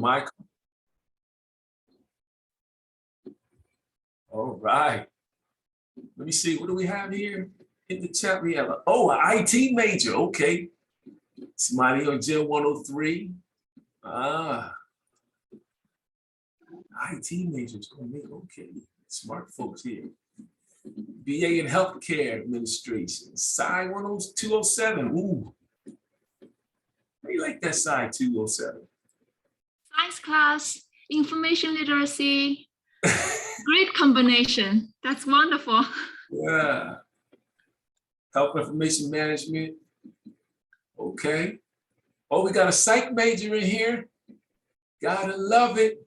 my. All right. Let me see. What do we have here in the chat? We have an IT major. Okay. Somebody on Gen 103. IT majors. Okay. Smart folks here. BA in Healthcare Administration. Sci 207. Ooh. How you like that Sci 207? Science class, information literacy. Great combination. That's wonderful. Yeah. Health information management. Okay. Oh, we got a psych major in here. Gotta love it.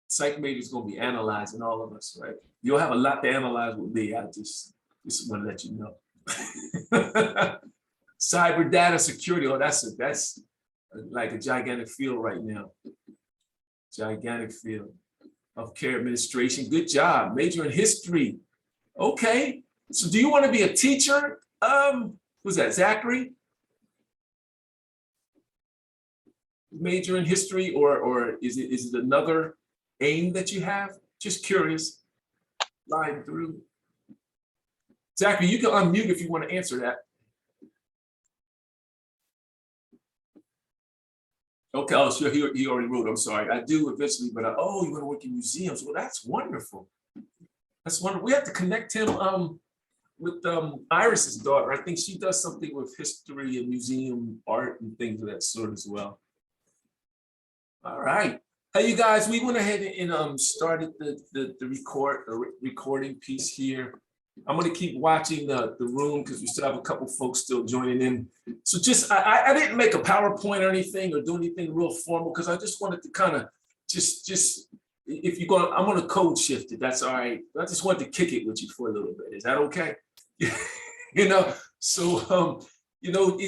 Psych major is gonna be analyzing all of us, right? You'll have a lot to analyze with me. I just want to let you know. Cyber data security. Oh, that's like a gigantic field right now. Gigantic field. Healthcare administration. Good job. Major in history. Okay. So do you want to be a teacher? Who's that? Zachary? Major in history, or is it another aim that you have? Just curious. Slide through. Zachary, you can unmute if you want to answer that. Okay, oh, sure, he already wrote. I'm sorry. I do eventually, but oh, you're going to work in museums. Well, that's wonderful. That's wonderful. We have to connect him with Iris's daughter. I think she does something with history and museum art and things of that sort as well. All right. Hey, you guys, we went ahead and started the recording piece here. I'm going to keep watching the room because we still have a couple folks still joining in. So just, I didn't make a PowerPoint or anything or do anything real formal because I just wanted to kind of just if you're going, I'm going to code shift it. That's all right. I just wanted to kick it with you for a little bit. Is that okay? You know, so, you know,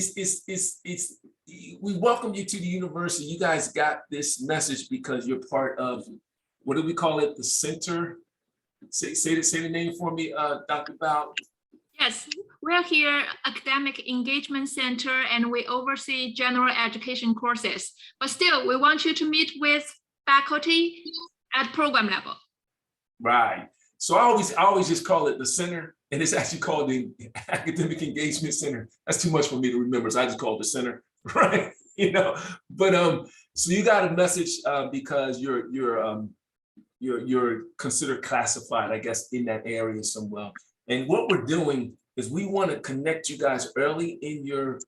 we welcome you to the university. You guys got this message because you're part of, what do we call it? The center. Say the name for me, Dr. Bao. Yes, we're here, Academic Engagement Center, and we oversee general education courses. But still, we want you to meet with faculty at program level. Right. So I always just call it the center, and it's actually called the Academic Engagement Center. That's too much for me to remember, so I just call it the center, right? You know, but so you got a message because you're considered classified, I guess, in that area somewhere. And what we're doing is we want to connect you guys early in your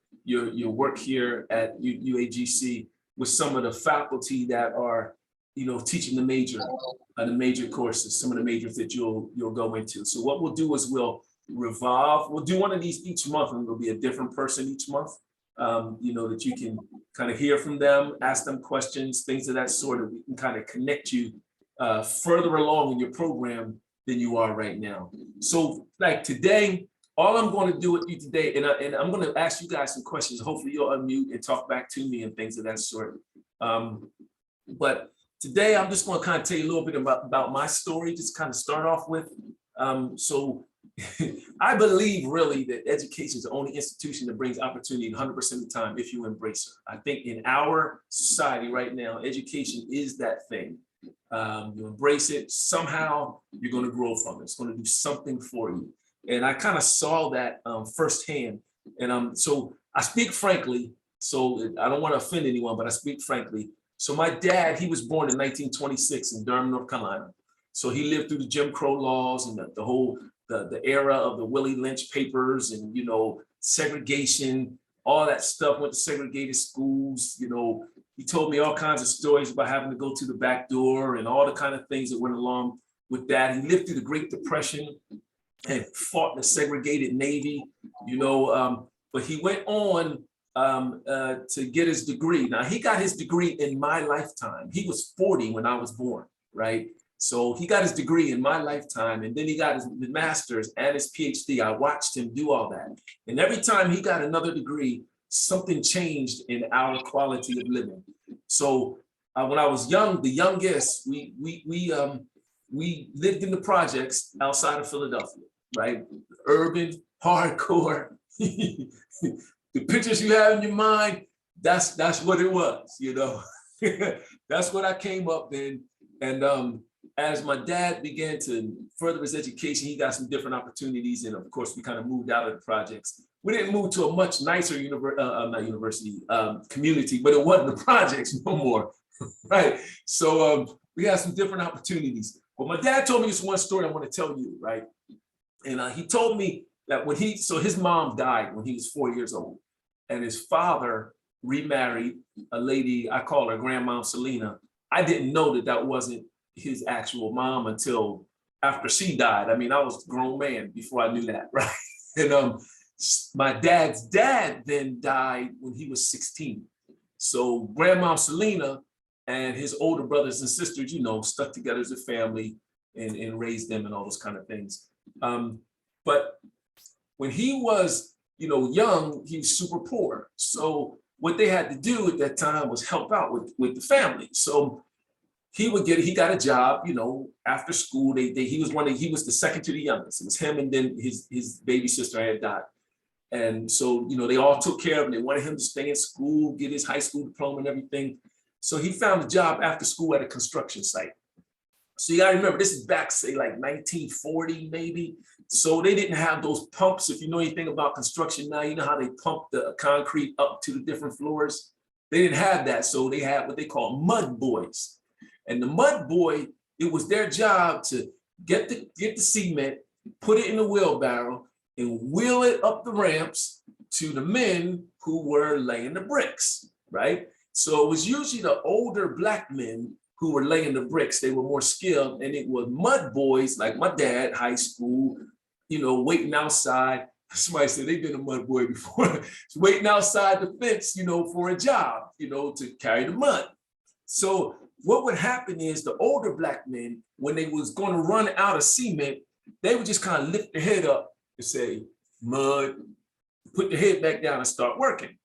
work here at UAGC with some of the faculty that are, you know, teaching the major courses, some of the majors that you'll go into. So what we'll do is we'll do one of these each month, and it'll be a different person each month. You know, that you can kind of hear from them, ask them questions, things of that sort, and we can kind of connect you further along in your program than you are right now. So like today, all I'm going to do with you today, and I'm going to ask you guys some questions. Hopefully you'll unmute and talk back to me and things of that sort. But today I'm just going to kind of tell you a little bit about my story, just kind of start off with. So I believe really that education is the only institution that brings opportunity 100% of the time if you embrace it. I think in our society right now, education is that thing. You embrace it, somehow you're going to grow from it. It's going to do something for you. And I kind of saw that firsthand. And so I speak frankly, so I don't want to offend anyone, but I speak frankly. So my dad, he was born in 1926 in Durham, North Carolina. So he lived through the Jim Crow laws and the whole, the era of the Willie Lynch papers and, you know, segregation, all that stuff, went to segregated schools, you know. He told me all kinds of stories about having to go to the back door and all the kind of things that went along with that. He lived through the Great Depression and fought in the segregated Navy, you know, but he went on to get his degree. Now, he got his degree in my lifetime. He was 40 when I was born, right? So he got his degree in my lifetime, and then he got his master's and his PhD. I watched him do all that. And every time he got another degree, something changed in our quality of living. So when I was young, the youngest, we lived in the projects outside of Philadelphia, right? Urban, hardcore. The pictures you have in your mind, that's what it was, you know. That's what I came up in. And as my dad began to further his education, he got some different opportunities. And of course, we kind of moved out of the projects. We didn't move to a much nicer not university community, but it wasn't the projects no more, right? So we had some different opportunities. But my dad told me this one story I want to tell you, right? And he told me that so his mom died when he was 4 years old, and his father remarried a lady, I call her Grandma Selena. I didn't know that that wasn't his actual mom until after she died. I mean, I was a grown man before I knew that, right? And my dad's dad then died when he was 16. So Grandma Selena and his older brothers and sisters, you know, stuck together as a family and raised them and all those kind of things. But when he was, you know, young, he was super poor. So what they had to do at that time was help out with the family. So he got a job, you know, after school. He was the second to the youngest. It was him, and then his baby sister had died. And so, you know, they all took care of him. They wanted him to stay in school, get his high school diploma and everything. So he found a job after school at a construction site. So you gotta remember, this is back, say, like 1940, maybe. So they didn't have those pumps. If you know anything about construction now, you know how they pump the concrete up to the different floors. They didn't have that. So they had what they call mud boys. And the mud boy, it was their job to get the cement, put it in the wheelbarrow, and wheel it up the ramps to the men who were laying the bricks, right? So it was usually the older Black men who were laying the bricks. They were more skilled, and it was mud boys like my dad, high school, you know, waiting outside. Somebody said they've been a mud boy before, waiting outside the fence, you know, for a job, you know, to carry the mud. So what would happen is the older Black men, when they was going to run out of cement, they would just kind of lift their head up and say, mud, put their head back down and start working.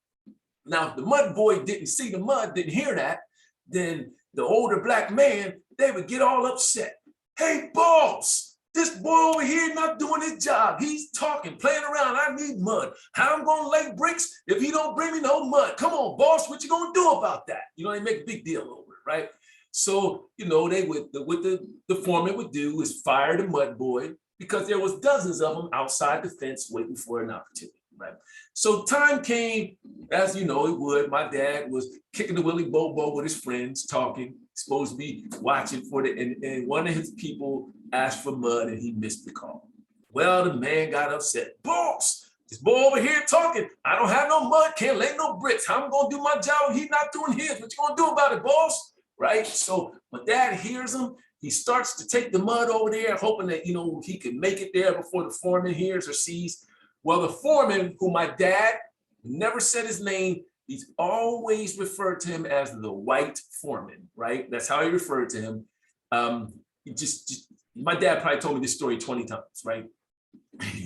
Now, if the mud boy didn't see the mud, didn't hear that, then the older Black man, they would get all upset. Hey, boss, this boy over here not doing his job. He's talking, playing around. I need mud. How I'm gonna lay bricks if he don't bring me no mud? Come on, boss, what you gonna do about that? You know, they make a big deal over it, right? So, you know, the foreman would do is fire the mud boy, because there was dozens of them outside the fence waiting for an opportunity, right? So time came, as you know it would. My dad was kicking the willy bobo with his friends, talking, supposed to be watching for and one of his people asked for mud and he missed the call. Well, the man got upset. Boss, this boy over here talking, I don't have no mud, can't lay no bricks. How am I gonna do my job? He's not doing his. What you gonna do about it, boss? Right? So my dad hears him. He starts to take the mud over there, hoping that, you know, he can make it there before the foreman hears or sees. Well, the foreman, who my dad never said his name, he's always referred to him as the white foreman, right? That's how he referred to him. My dad probably told me this story 20 times, right?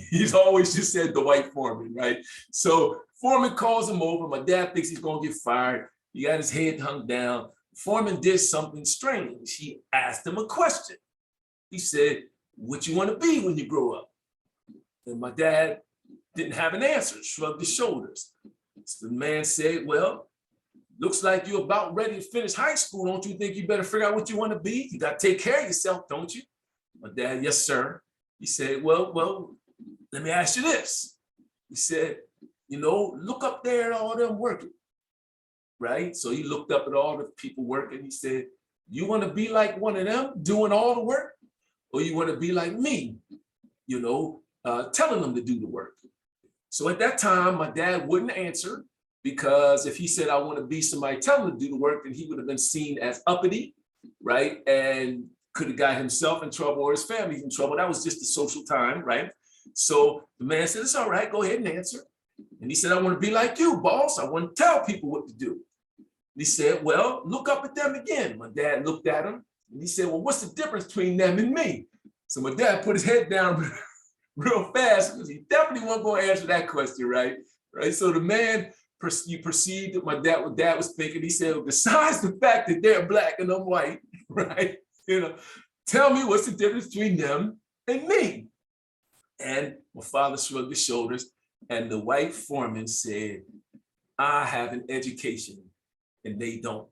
He's always just said the white foreman, right? So foreman calls him over. My dad thinks he's gonna get fired. He got his head hung down. Foreman did something strange. He asked him a question. He said, what you want to be when you grow up? And my dad didn't have an answer, shrugged his shoulders. So the man said, well, looks like you're about ready to finish high school. Don't you think you better figure out what you want to be? You got to take care of yourself, don't you? My dad, yes, sir. He said, well, let me ask you this. He said, you know, look up there at all them working. Right? So he looked up at all the people working. He said, you want to be like one of them doing all the work? Or you want to be like me, you know, telling them to do the work? So at that time, my dad wouldn't answer, because if he said, I want to be somebody telling him to do the work, then he would have been seen as uppity, right? And could have got himself in trouble or his family in trouble. That was just a social time, right? So the man said, it's all right, go ahead and answer. And he said, I want to be like you, boss. I want to tell people what to do. He said, well, look up at them again. My dad looked at him and he said, well, what's the difference between them and me? So my dad put his head down real fast, because he definitely wasn't going to answer that question, right? Right. So the man, you perceived that what dad was thinking. He said, well, besides the fact that they're Black and I'm white, right? You know, tell me what's the difference between them and me? And my father shrugged his shoulders, and the white foreman said, I have an education and they don't.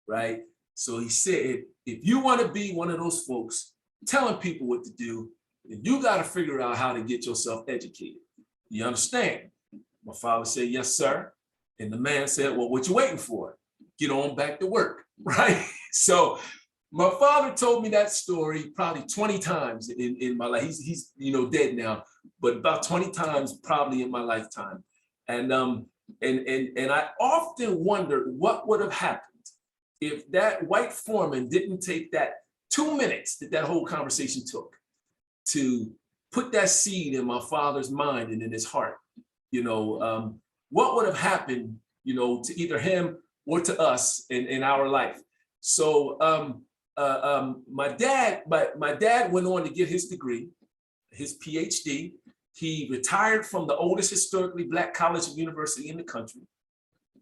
right? So he said, if you want to be one of those folks telling people what to do, then you got to figure out how to get yourself educated. You understand? My father said, yes, sir. And the man said, well, what you waiting for? Get on back to work, right? So my father told me that story probably 20 times in my life. He's dead now, but about 20 times probably in my lifetime. And I often wondered what would have happened if that white foreman didn't take that 2 minutes that whole conversation took to put that seed in my father's mind and in his heart. What would have happened, to either him or to us in our life. So my dad went on to get his degree, his PhD. He retired from the oldest historically Black college and university in the country,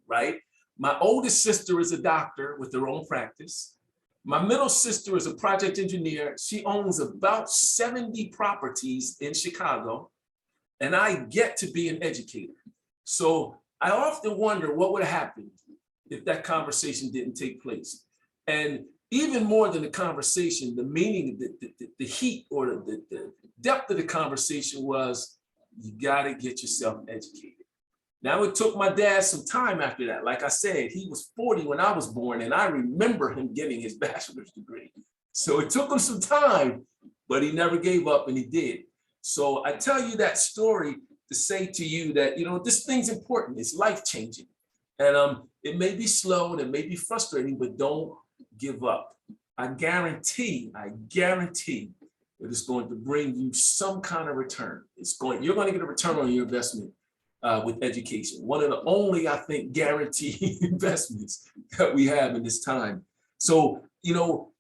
right? My oldest sister is a doctor with her own practice. My middle sister is a project engineer. She owns about 70 properties in Chicago, and I get to be an educator. So I often wonder what would have happened if that conversation didn't take place. And even more than the conversation, the meaning, the heat or the depth of the conversation was, you gotta get yourself educated. Now, it took my dad some time after that. Like I said, he was 40 when I was born, and I remember him getting his bachelor's degree. So it took him some time, but he never gave up, and he did. So I tell you that story to say to you that, this thing's important. It's life-changing. And it may be slow and it may be frustrating, but don't give up. I guarantee that it's going to bring you some kind of return. You're going to get a return on your investment with education. One of the only, I think, guaranteed investments that we have in this time. So,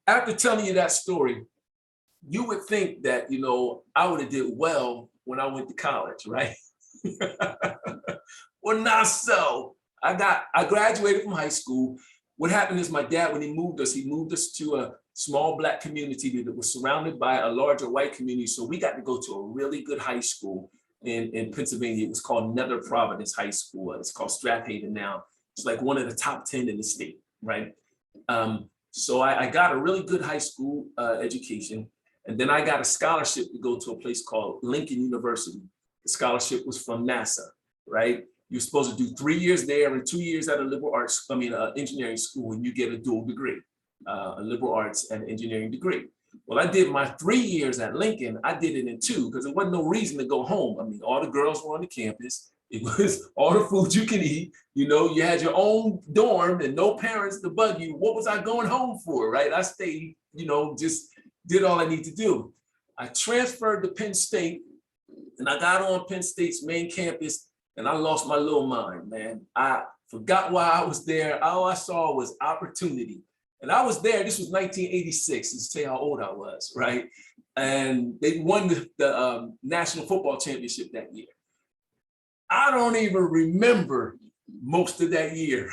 after telling you that story, you would think that, I would have did well when I went to college, right? Well, not so. I graduated from high school. What happened is my dad, when he moved us to a small Black community that was surrounded by a larger white community. So we got to go to a really good high school in Pennsylvania. It was called Nether Providence High School. It's called Strathaven now. It's like one of the top 10 in the state, right? So I got a really good high school education. And then I got a scholarship to go to a place called Lincoln University. The scholarship was from NASA, right? You're supposed to do 3 years there and 2 years at a liberal arts, engineering school, and you get a dual degree, a liberal arts and engineering degree. Well, I did my 3 years at Lincoln. I did it in 2 because there wasn't no reason to go home. All the girls were on the campus. It was all the food you can eat. You had your own dorm and no parents to bug you. What was I going home for, right? I stayed, just did all I need to do. I transferred to Penn State, and I got on Penn State's main campus, and I lost my little mind, man. I forgot why I was there. All I saw was opportunity. And I was there, this was 1986, to tell you how old I was, right? And they won the National Football Championship that year. I don't even remember most of that year,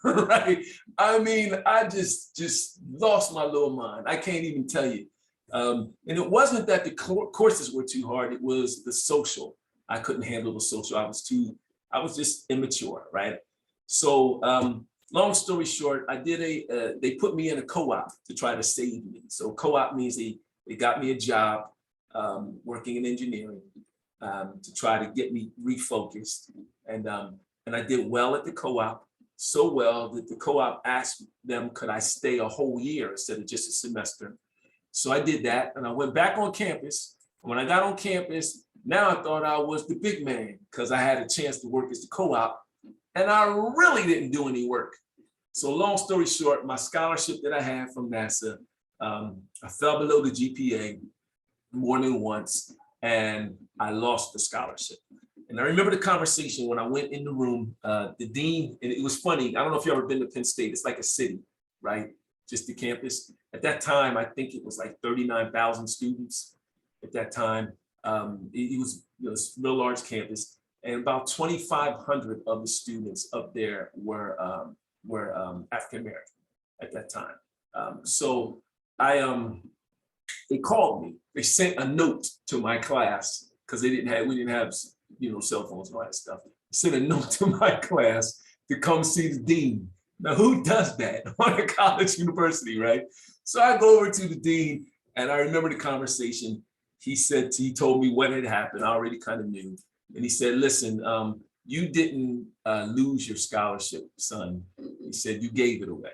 right? I just lost my little mind. I can't even tell you. And it wasn't that the courses were too hard, it was the social. I couldn't handle the social. I was just immature, right? So long story short, they put me in a co-op to try to save me. So co-op means they got me a job working in engineering to try to get me refocused. And I did well at the co-op, so well that the co-op asked them, could I stay a whole year instead of just a semester? So I did that, and I went back on campus. When I got on campus, now I thought I was the big man because I had a chance to work as the co-op, and I really didn't do any work. So long story short, my scholarship that I had from NASA, I fell below the GPA more than once, and I lost the scholarship. And I remember the conversation when I went in the room, the dean, and it was funny. I don't know if you've ever been to Penn State. It's like a city, right? Just the campus. At that time, I think it was like 39,000 students at that time. It was a real large campus, and about 2,500 of the students up there were African-American at that time. So they called me. They sent a note to my class because we didn't have cell phones and all that stuff. They sent a note to my class to come see the dean. Now, who does that on a college university, right? So I go over to the dean, and I remember the conversation. He told me what had happened. I already kind of knew. And he said, listen, you didn't lose your scholarship, son. He said, you gave it away.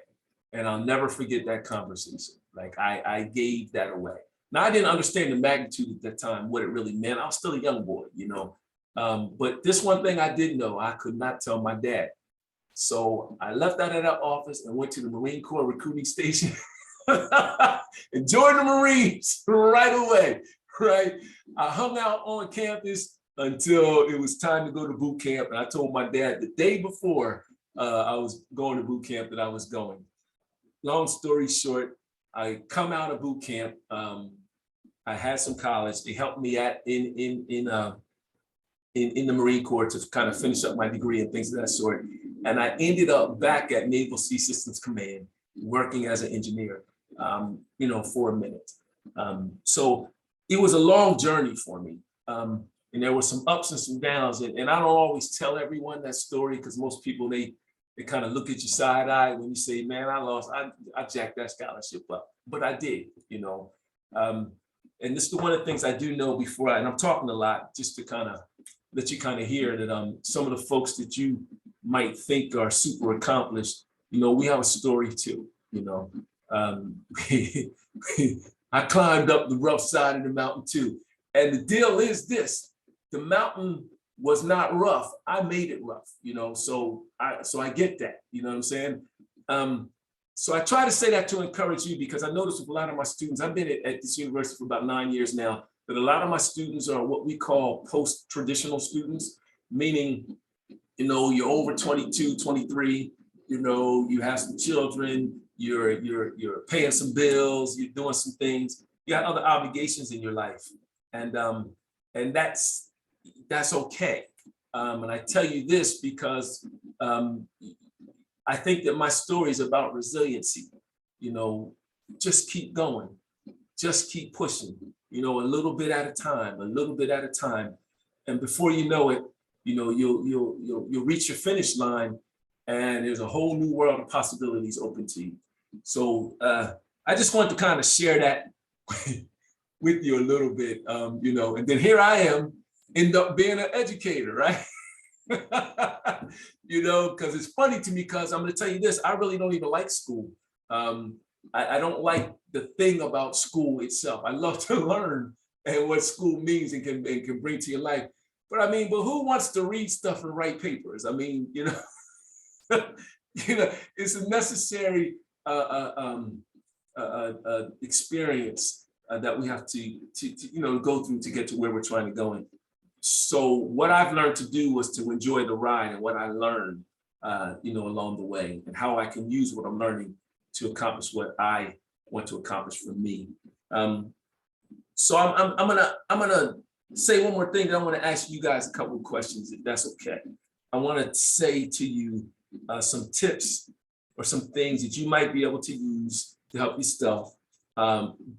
And I'll never forget that conversation. Like I gave that away. Now, I didn't understand the magnitude at that time, what it really meant. I was still a young boy, you know. But this one thing I did know, I could not tell my dad. So I left out of that office and went to the Marine Corps recruiting station and joined the Marines right away, right? I hung out on campus until it was time to go to boot camp. And I told my dad the day before I was going to boot camp that I was going. Long story short, I come out of boot camp. I had some college. They helped me in the Marine Corps to kind of finish up my degree and things of that sort. And I ended up back at Naval Sea Systems Command, working as an engineer, you know, for a minute. So it was a long journey for me. And there were some ups and some downs. And I don't always tell everyone that story because most people, they kind of look at you side eye when you say, man, I jacked that scholarship up, but I did, you know. And this is one of the things I do know before, and I'm talking a lot just to kind of let you kind of hear that some of the folks that you might think are super accomplished, you know, we have a story too, you know. I climbed up the rough side of the mountain too. And the deal is this, the mountain was not rough. I made it rough, you know, so I get that, you know what I'm saying? So I try to say that to encourage you because I noticed with a lot of my students, I've been at this university for about 9 years now, that a lot of my students are what we call post-traditional students, meaning, you know, you're over 22, 23, you know, you have some children, you're paying some bills, you're doing some things, you got other obligations in your life. And that's okay. And I tell you this because I think that my story is about resiliency. You know, just keep going, just keep pushing, you know, a little bit at a time, a little bit at a time. And before you know it, you know, you'll reach your finish line and there's a whole new world of possibilities open to you. So I just want to kind of share that with you a little bit, you know, and then here I am, end up being an educator, right? You know, because it's funny to me because I'm going to tell you this, I really don't even like school. I don't like the thing about school itself. I love to learn and what school means and can bring to your life. But I mean, but who wants to read stuff and write papers? I mean, you know, you know, it's a necessary experience that we have to you know, go through to get to where we're trying to go in. So what I've learned to do was to enjoy the ride and what I learned, you know, along the way and how I can use what I'm learning to accomplish what I want to accomplish for me. So I'm gonna say one more thing. Then I want to ask you guys a couple of questions, if that's okay. I want to say to you some tips or some things that you might be able to use to help yourself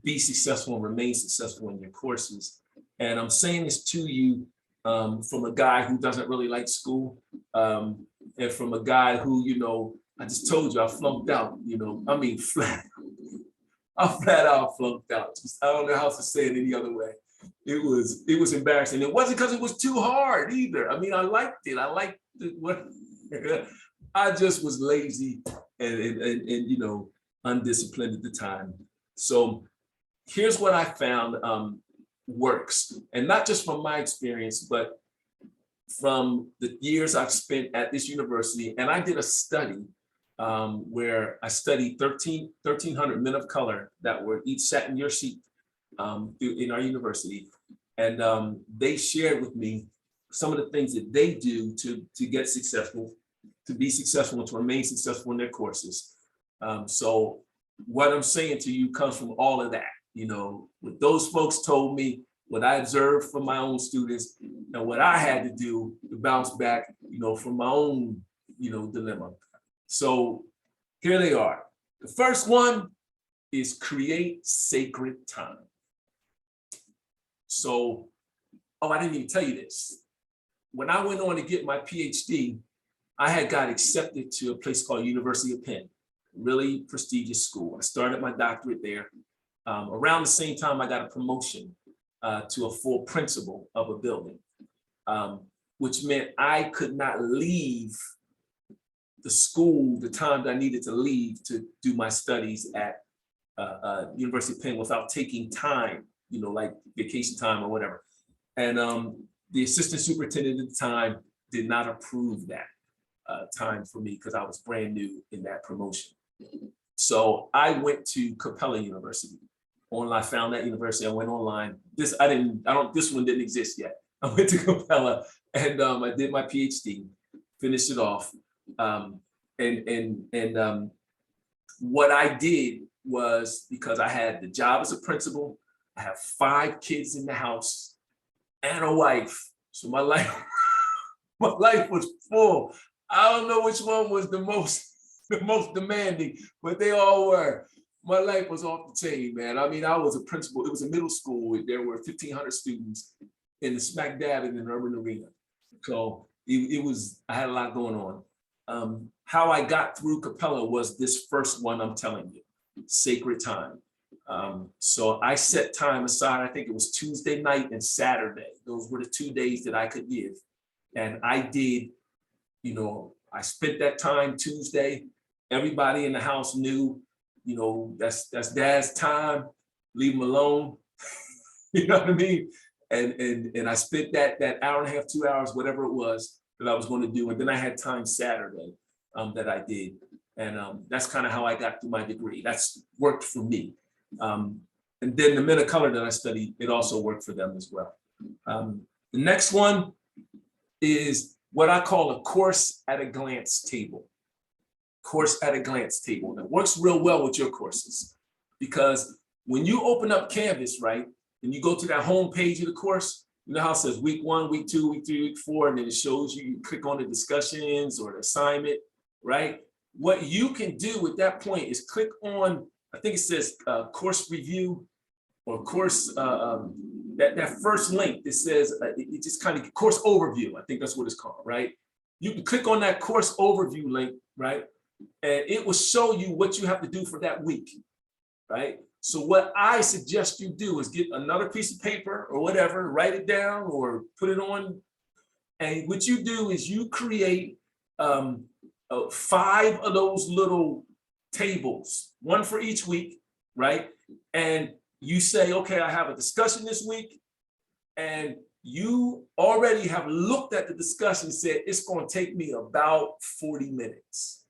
be successful and remain successful in your courses. And I'm saying this to you from a guy who doesn't really like school, and from a guy who, you know, I just told you I flunked out, you know, I mean, I flat out flunked out. Just, I don't know how to say it any other way. It was embarrassing. It wasn't because it was too hard either. I mean, I liked it. I liked it. What I just was lazy and you know, undisciplined at the time. So here's what I found works, and not just from my experience, but from the years I've spent at this university. And I did a study where I studied 1,300 men of color that were each sat in your seat in our university. And they shared with me some of the things that they do to get successful, to be successful and to remain successful in their courses. So what I'm saying to you comes from all of that. You know, what those folks told me, what I observed from my own students, and what I had to do to bounce back, you know, from my own, you know, dilemma. So here they are. The first one is create sacred time. So, oh, I didn't even tell you this. When I went on to get my PhD, I had got accepted to a place called University of Penn, really prestigious school. I started my doctorate there. Around the same time, I got a promotion to a full principal of a building, which meant I could not leave the school the time that I needed to leave to do my studies at University of Penn without taking time, you know, like vacation time or whatever. And the assistant superintendent at the time did not approve that time for me because I was brand new in that promotion. So I went to Capella University. Online, found that university. I went online. This one didn't exist yet. I went to Capella and I did my PhD, finished it off. What I did was, because I had the job as a principal, I have 5 kids in the house and a wife. So my life, my life was full. I don't know which one was the most demanding, but they all were. My life was off the chain, man. I mean, I was a principal. It was a middle school. There were 1,500 students in the smack dab in an urban arena. So it was, I had a lot going on. How I got through Capella was this first one I'm telling you, sacred time. So I set time aside. I think it was Tuesday night and Saturday. Those were the 2 days that I could give. And I did, you know, I spent that time Tuesday. Everybody in the house knew, you know, that's Dad's time, leave him alone. You know what I mean? And I spent that hour and a half, 2 hours, whatever it was that I was going to do. And then I had time Saturday that I did. And that's kind of how I got through my degree. That's worked for me. And then the men of color that I studied, it also worked for them as well. The next one is what I call a course at a glance table. Course at a glance table. That works real well with your courses, because when you open up Canvas, right, and you go to that home page of the course, you know how it says week 1, week 2, week 3, week 4, and then it shows you, you click on the discussions or the assignment, right? What you can do at that point is click on, I think it says course review or course, that first link that says, it just kind of course overview. I think that's what it's called, right? You can click on that course overview link, right? And it will show you what you have to do for that week, right? So what I suggest you do is get another piece of paper or whatever, write it down or put it on. And what you do is you create 5 of those little tables, 1 for each week, right? And you say, okay, I have a discussion this week, and you already have looked at the discussion and said, it's going to take me about 40 minutes.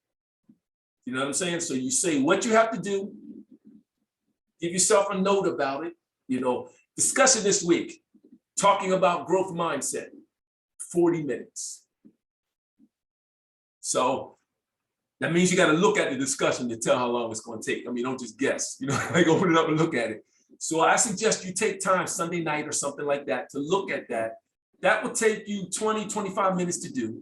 You know what I'm saying? So you say what you have to do, give yourself a note about it, you know, discussion this week, talking about growth mindset, 40 minutes. So that means you got to look at the discussion to tell how long it's going to take. I mean, don't just guess, you know, like open it up and look at it. So I suggest you take time Sunday night or something like that to look at that. That would take you 20, 25 minutes to do.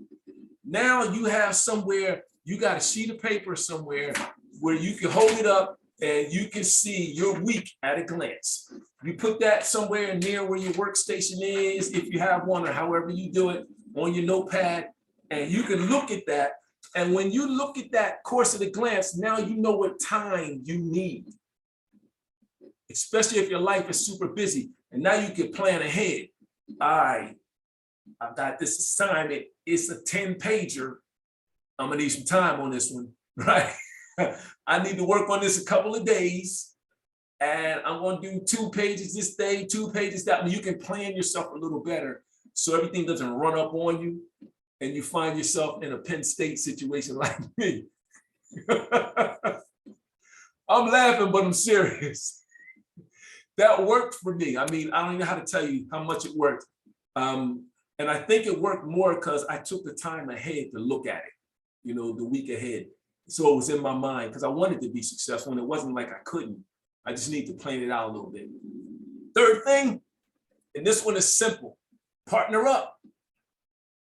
Now you have somewhere, you got a sheet of paper somewhere where you can hold it up and you can see your week at a glance. You put that somewhere near where your workstation is, if you have one, or however you do it, on your notepad, and you can look at that. And when you look at that course at a glance, now you know what time you need, especially if your life is super busy. And now you can plan ahead. All right, I've got this assignment. It's a 10-pager. I'm gonna need some time on this one, right? I need to work on this a couple of days, and I'm gonna do 2 pages this day, 2 pages that. And you can plan yourself a little better so everything doesn't run up on you and you find yourself in a Penn State situation like me. I'm laughing, but I'm serious. That worked for me. I mean, I don't even know how to tell you how much it worked. And I think it worked more because I took the time ahead to look at it, you know, the week ahead. So it was in my mind because I wanted to be successful, and it wasn't like I couldn't. I just need to plan it out a little bit. Third thing, and this one is simple, partner up.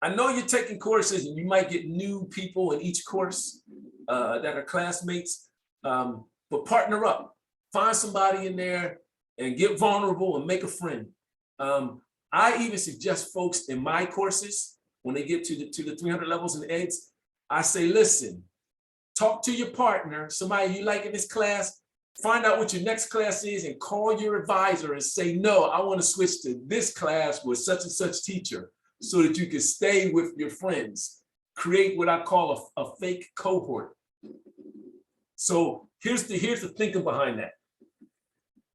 I know you're taking courses and you might get new people in each course that are classmates, but partner up. Find somebody in there and get vulnerable and make a friend. I even suggest folks in my courses, when they get to the 300 levels in EDS, I say, listen, talk to your partner, somebody you like in this class, find out what your next class is and call your advisor and say, no, I want to switch to this class with such and such teacher so that you can stay with your friends. Create what I call a fake cohort. So here's the thinking behind that.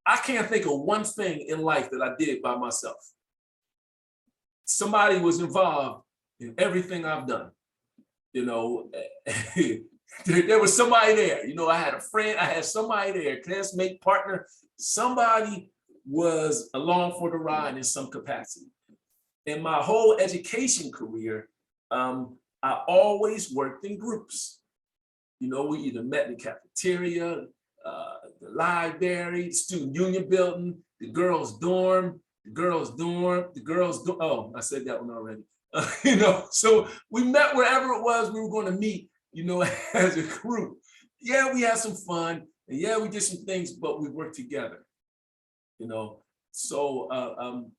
I can't think of one thing in life that I did by myself. Somebody was involved in everything I've done. You know, there was somebody there. You know, I had a friend, I had somebody there, classmate, partner. Somebody was along for the ride in some capacity. In my whole education career, I always worked in groups. You know, we either met in the cafeteria, the library, the student union building, the girls' dorm, oh, I said that one already. You know, so we met wherever it was we were going to meet, you know, as a group. Yeah, we had some fun, and yeah, we did some things, but we worked together, you know. So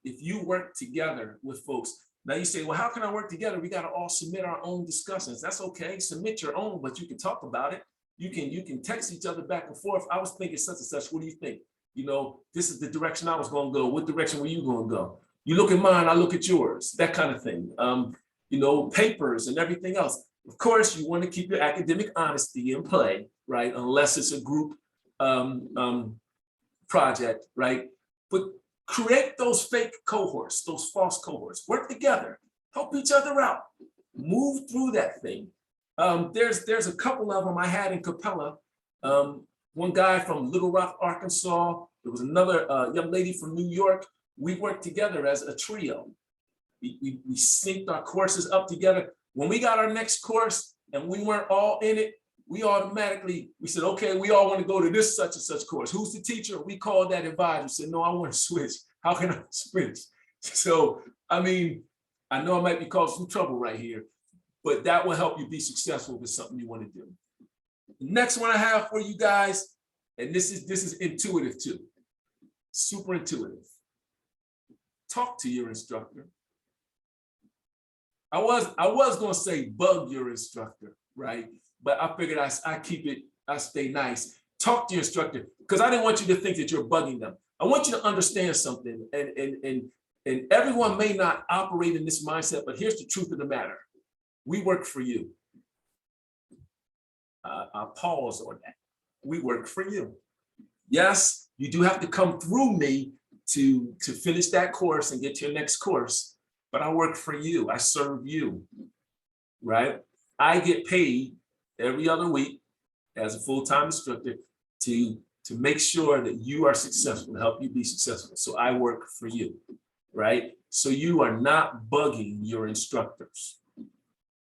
if you work together with folks, now you say, well, how can I work together? We got to all submit our own discussions. That's okay, submit your own, but you can talk about it. You can text each other back and forth. I was thinking such and such, what do you think? You know, this is the direction I was going to go. What direction were you going to go? You look at mine, I look at yours, that kind of thing. You know, papers and everything else. Of course, you want to keep your academic honesty in play, right? Unless it's a group project, right? But create those fake cohorts, those false cohorts. Work together, help each other out, move through that thing. There's a couple of them I had in Capella. One guy from Little Rock, Arkansas. There was another young lady from New York. We worked together as a trio. We synced our courses up together. When we got our next course and we weren't all in it, we said, okay, we all want to go to this such and such course. Who's the teacher? We called that advisor, said, no, I want to switch. How can I switch? So, I mean, I know I might be causing some trouble right here, but that will help you be successful with something you want to do. The next one I have for you guys, and this is intuitive too, super intuitive. Talk to your instructor. I was gonna say bug your instructor, right? But I figured I stay nice. Talk to your instructor, because I didn't want you to think that you're bugging them. I want you to understand something, and everyone may not operate in this mindset, but here's the truth of the matter. We work for you. I'll pause on that. We work for you. Yes, you do have to come through me to finish that course and get to your next course, but I work for you. I serve you, right? I get paid every other week as a full-time instructor to make sure that you are successful, to help you be successful. So I work for you, right? So you are not bugging your instructors.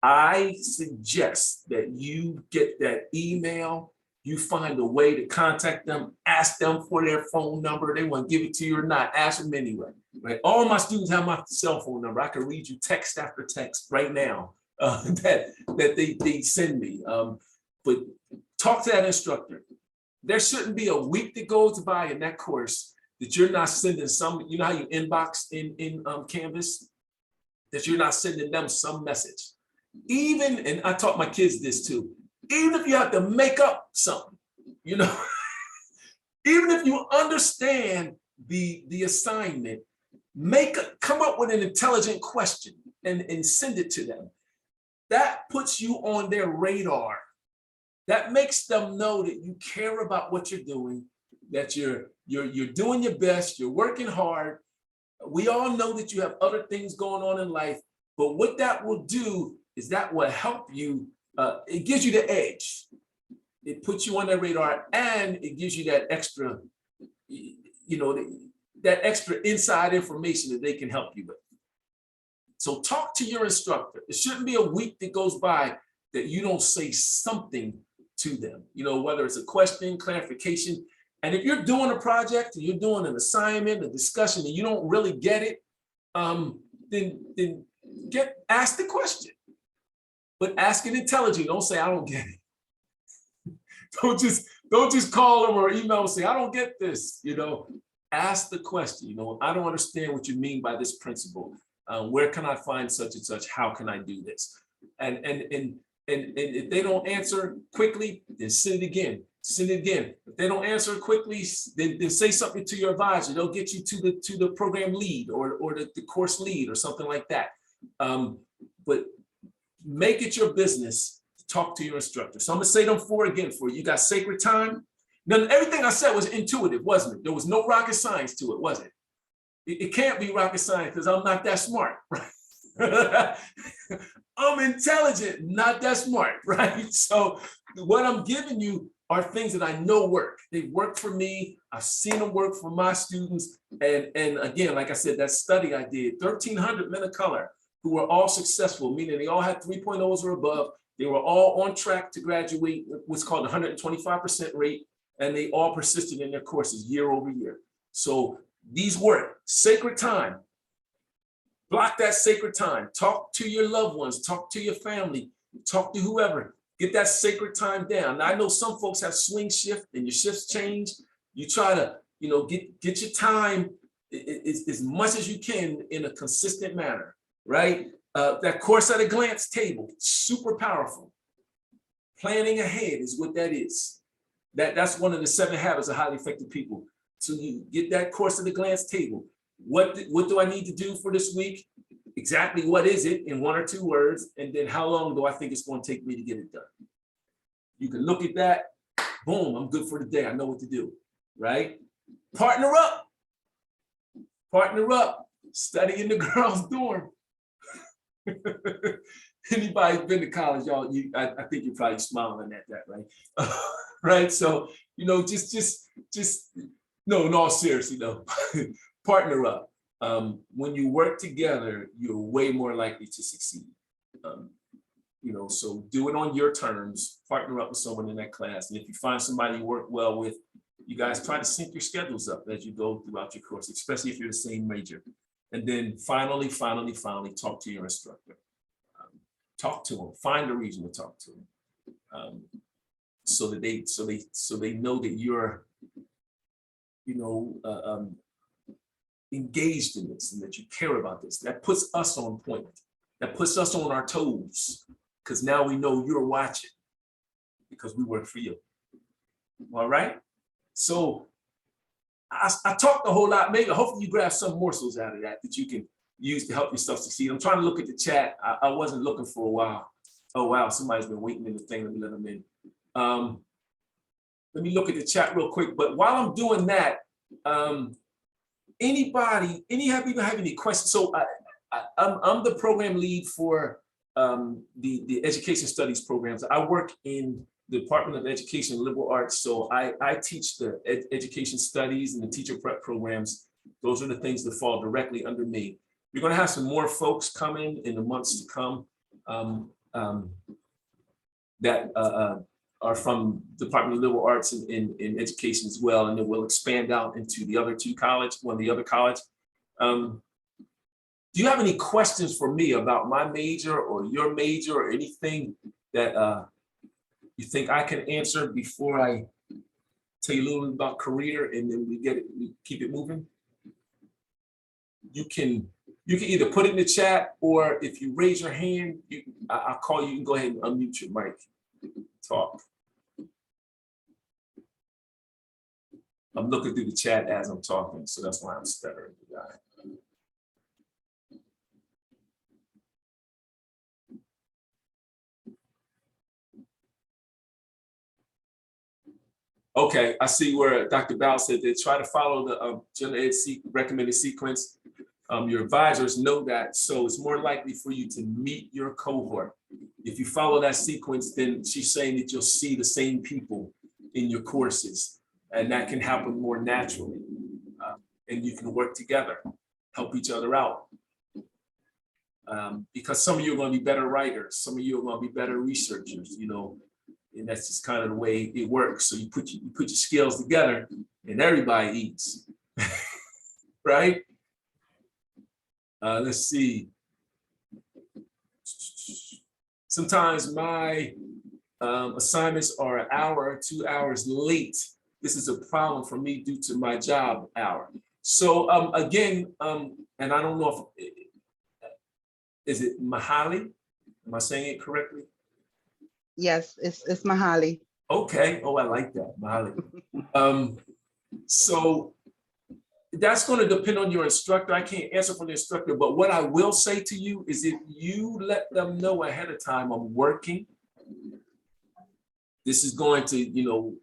I suggest that you get that email, you find a way to contact them, ask them for their phone number. They want to give it to you or not, ask them anyway, right? All my students have my cell phone number. I can read you text after text right now that they send me. But talk to that instructor. There shouldn't be a week that goes by in that course that you're not sending some, you know how you inbox in Canvas, that you're not sending them some message. Even, and I taught my kids this too, even if you have to make up something, you know, even if you understand the assignment, come up with an intelligent question and send it to them. That puts you on their radar. That makes them know that you care about what you're doing, that you're doing your best, you're working hard. We all know that you have other things going on in life, but what that will do is that will help you. It gives you the edge. It puts you on their radar, and it gives you that extra, you know, that extra inside information that they can help you with. So talk to your instructor. It shouldn't be a week that goes by that you don't say something to them, you know, whether it's a question, clarification. And if you're doing a project and you're doing an assignment, a discussion, and you don't really get it, then ask the question. But ask it intelligently. Don't say, I don't get it. Don't just call them or email and say, I don't get this, you know. Ask the question, you know, I don't understand what you mean by this principle. Where can I find such and such? How can I do this? And and if they don't answer quickly, then send it again. Send it again. If they don't answer quickly, then say something to your advisor. They'll get you to the program lead or the course lead or something like that. But make it your business to talk to your instructor. So I'm gonna say them 4 again for you. You got sacred time. Now, everything I said was intuitive, wasn't it? There was no rocket science to it, was it? It can't be rocket science because I'm not that smart, right? I'm intelligent, not that smart, right? So what I'm giving you are things that I know work. They work for me. I've seen them work for my students. And again, like I said, that study I did, 1,300 men of color who were all successful, meaning they all had 3.0s or above. They were all on track to graduate what's called 125% rate, and they all persisted in their courses year over year. So these work. Sacred time. Block that sacred time. Talk to your loved ones. Talk to your family. Talk to whoever. Get that sacred time down. Now, I know some folks have swing shift and your shifts change. You try to, get your time as much as you can in a consistent manner, right? That course at a glance table, super powerful. Planning ahead is what that is. That's one of the 7 habits of highly effective people. So you get that course at a glance table. What do I need to do for this week? Exactly what is it in 1 or 2 words? And then how long do I think it's going to take me to get it done? You can look at that. Boom, I'm good for the day. I know what to do, right? Partner up. Partner up. Study in the girls' dorm. Anybody been to college, y'all? I think you're probably smiling at that, right? Right. So just no, in all seriously though, partner up. When you work together, you're way more likely to succeed. So do it on your terms. Partner up with someone in that class, and if you find somebody you work well with, you guys try to sync your schedules up as you go throughout your course, especially if you're the same major. And then finally, talk to your instructor. Talk to them. Find a reason to talk to them, so that they know that you're, engaged in this and that you care about this. That puts us on point. That puts us on our toes, because now we know you're watching because we work for you. All right. So I talked a whole lot. Maybe hopefully you grab some morsels out of that you can use to help yourself succeed. I'm trying to look at the chat. I wasn't looking for a while. Oh wow, somebody's been waiting in the thing. Let me let them in. Let me look at the chat real quick. But while I'm doing that, even have any questions? So I'm the program lead for the education studies programs. I work in the Department of Education and Liberal Arts. So I teach the education studies and the teacher prep programs. Those are the things that fall directly under me. We're going to have some more folks coming in the months to come that are from the Department of Liberal Arts and in education as well, and then we'll expand out into the other 2 colleges, the other college. Do you have any questions for me about my major or your major or anything that you think I can answer before I tell you a little bit about career and then we keep it moving? You can either put it in the chat, or if you raise your hand, I'll call you. You can go ahead and unmute your mic. Talk. I'm looking through the chat as I'm talking, so that's why I'm stuttering. Okay, I see where Dr. Bal said they try to follow the general ed recommended sequence. Your advisors know that, so it's more likely for you to meet your cohort. If you follow that sequence, then she's saying that you'll see the same people in your courses, and that can happen more naturally. And you can work together, help each other out. Because some of you are going to be better writers, some of you are going to be better researchers, and that's just kind of the way it works. So you put your skills together, and everybody eats, right? Let's see. Sometimes my assignments are an hour or 2 hours late. This is a problem for me due to my job hour. So again, and I don't know if, is it Mahali? Am I saying it correctly? Yes, it's Mahali. Okay. Oh, I like that, Molly. So that's going to depend on your instructor. I can't answer for the instructor, but what I will say to you is if you let them know ahead of time, I'm working, this is going to,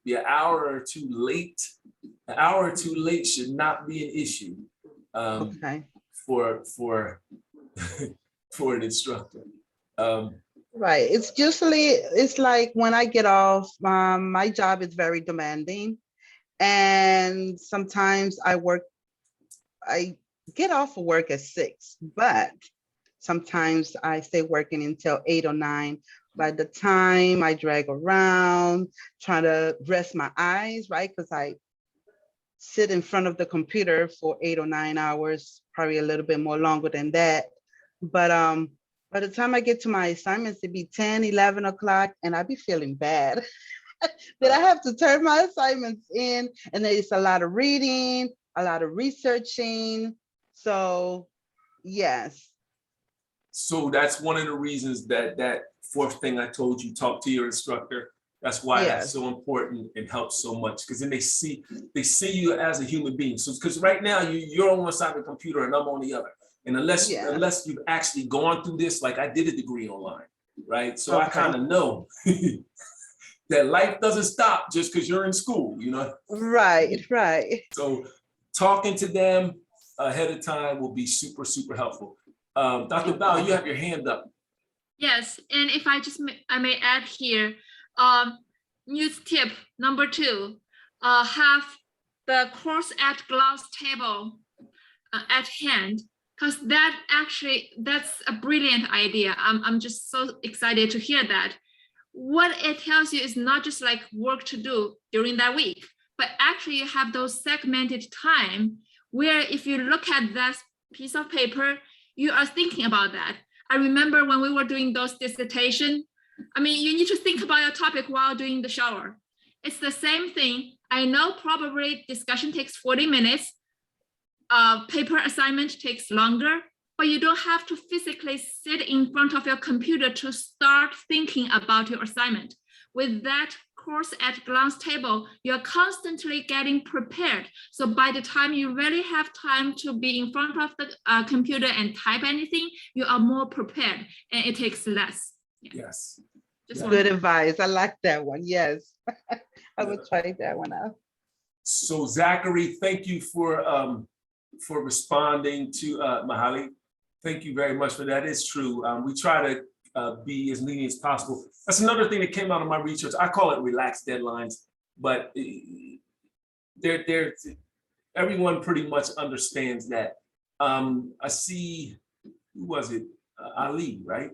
be an hour or two late. An hour or two late should not be an issue Okay. for for an instructor. Right. It's like when I get off, my job is very demanding. And sometimes I get off of work at 6, but sometimes I stay working until 8 or 9. By the time I drag around, trying to rest my eyes, right? Because I sit in front of the computer for 8 or 9 hours, probably a little bit more longer than that. But by the time I get to my assignments, it'd be 10, 11 o'clock, and I'd be feeling bad that I have to turn my assignments in, and there's a lot of reading, a lot of researching. So yes. So that's one of the reasons that fourth thing I told you, talk to your instructor. That's why that's Yes. so important and helps so much, because then they see you as a human being. So because right now you're on one side of the computer and I'm on the other. And unless you've actually gone through this, like I did a degree online, right? So I kind of know that life doesn't stop just because you're in school, Right. So talking to them ahead of time will be super, super helpful. Dr. Bao, you have your hand up. Yes, and if I may add here, news tip number 2, have the course at glance table at hand, because that's a brilliant idea. I'm just so excited to hear that. What it tells you is not just like work to do during that week, but actually you have those segmented time where if you look at that piece of paper, you are thinking about that. I remember when we were doing those dissertation, you need to think about your topic while doing the shower. It's the same thing. I know probably discussion takes 40 minutes, paper assignment takes longer, but you don't have to physically sit in front of your computer to start thinking about your assignment. With that course at glance table, you're constantly getting prepared. So by the time you really have time to be in front of the computer and type anything, you are more prepared and it takes less. Yes. Good advice. I like that one. Yes. I would try that one out. So Zachary, thank you for responding to Mahali. Thank you very much for that. It's true. We try to be as lenient as possible. That's another thing that came out of my research. I call it relaxed deadlines, but everyone pretty much understands that. I see, who was it? Ali, right?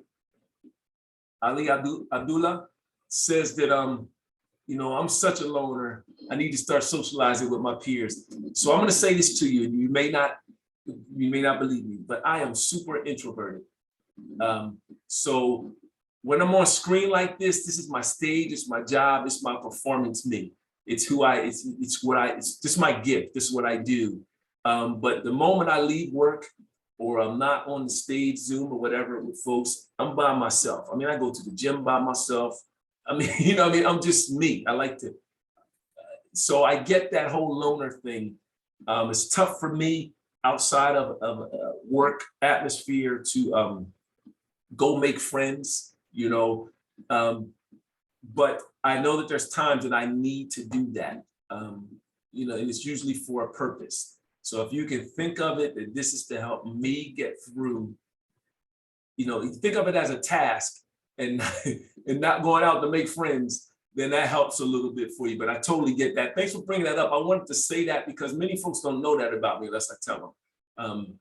Ali Abdullah says that, I'm such a loner. I need to start socializing with my peers. So I'm going to say this to you. You may not believe me, but I am super introverted. So when I'm on screen like this is my stage, it's my job, it's my performance me. It's who it's just my gift. This is what I do. But the moment I leave work or I'm not on the stage, Zoom or whatever with folks, I'm by myself. I go to the gym by myself. I'm just me. I like to. So I get that whole loner thing. It's tough for me outside of a work atmosphere to go make friends, but I know that there's times that I need to do that, and it's usually for a purpose. So if you can think of it, that this is to help me get through, you think of it as a task and not going out to make friends, then that helps a little bit for you. But I totally get that. Thanks for bringing that up. I wanted to say that because many folks don't know that about me unless I tell them.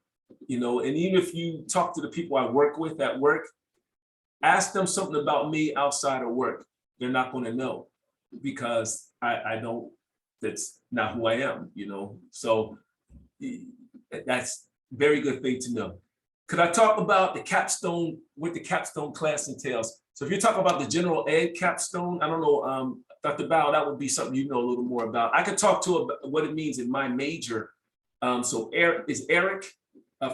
And even if you talk to the people I work with at work, ask them something about me outside of work. They're not going to know because I don't, that's not who I am, So that's a very good thing to know. Could I talk about the capstone, what the capstone class entails? So if you're talking about the general ed capstone, I don't know, Dr. Bao, that would be something you know a little more about. I could talk to about what it means in my major. So is Eric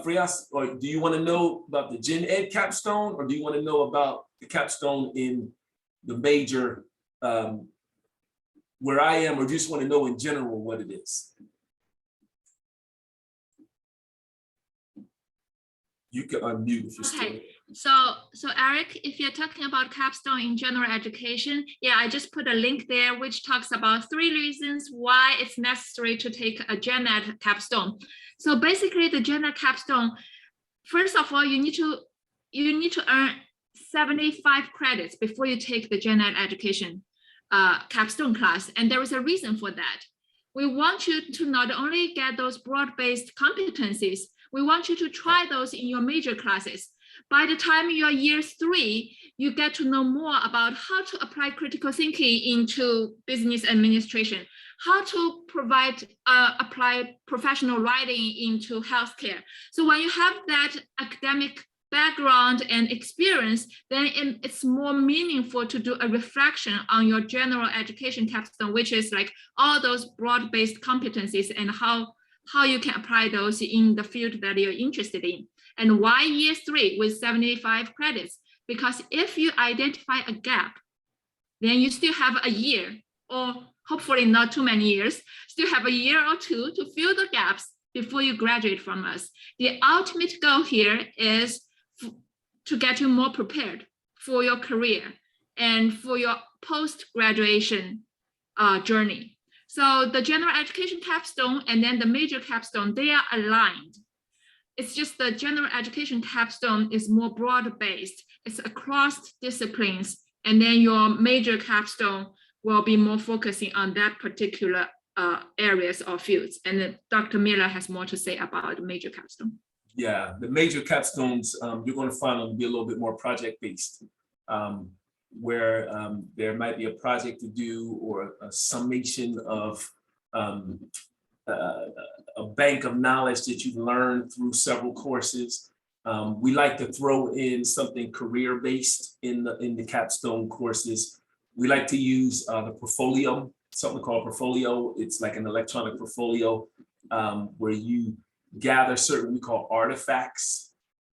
Frias, or do you want to know about the gen ed capstone, or do you want to know about the capstone in the major, where I am, or just want to know in general what it is? You can unmute if you're still. Okay, so Eric, if you're talking about Capstone in general education, yeah, I just put a link there which talks about 3 reasons why it's necessary to take a Gen Ed Capstone. So basically, the Gen Ed Capstone, first of all, you need to earn 75 credits before you take the Gen Ed education capstone class, and there is a reason for that. We want you to not only get those broad-based competencies, we want you to try those in your major classes. By the time you're year 3, you get to know more about how to apply critical thinking into business administration, how to apply professional writing into healthcare. So when you have that academic background and experience, then it's more meaningful to do a reflection on your general education capstone, which is like all those broad-based competencies and how you can apply those in the field that you're interested in. And why year 3 with 75 credits? Because if you identify a gap, then you still have a year, or hopefully not too many years, still have a year or 2 to fill the gaps before you graduate from us. The ultimate goal here is to get you more prepared for your career and for your post-graduation journey. So the general education capstone and then the major capstone, they are aligned. It's just the general education capstone is more broad-based. It's across disciplines. And then your major capstone will be more focusing on that particular areas or fields. And then Dr. Miller has more to say about the major capstone. Yeah, the major capstones, you're going to find them to be a little bit more project-based, where there might be a project to do or a summation of a bank of knowledge that you've learned through several courses. We like to throw in something career-based in the capstone courses. We like to use the portfolio, something called portfolio. It's like an electronic portfolio where you gather certain we call artifacts,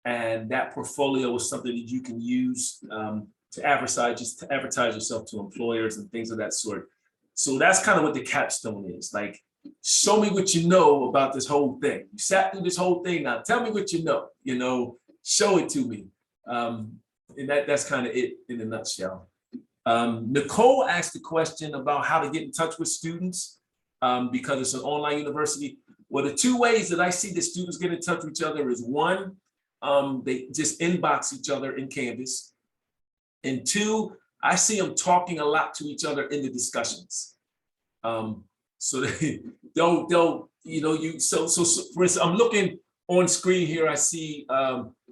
and that portfolio is something that you can use to advertise yourself to employers and things of that sort. So that's kind of what the capstone is. Like, show me what you know about this whole thing. You sat through this whole thing. Now tell me what you know, show it to me. And that's kind of it in a nutshell. Nicole asked a question about how to get in touch with students because it's an online university. Well, the 2 ways that I see that students get in touch with each other is 1, they just inbox each other in Canvas. And 2, I see them talking a lot to each other in the discussions. So they'll so for instance, I'm looking on screen here, I see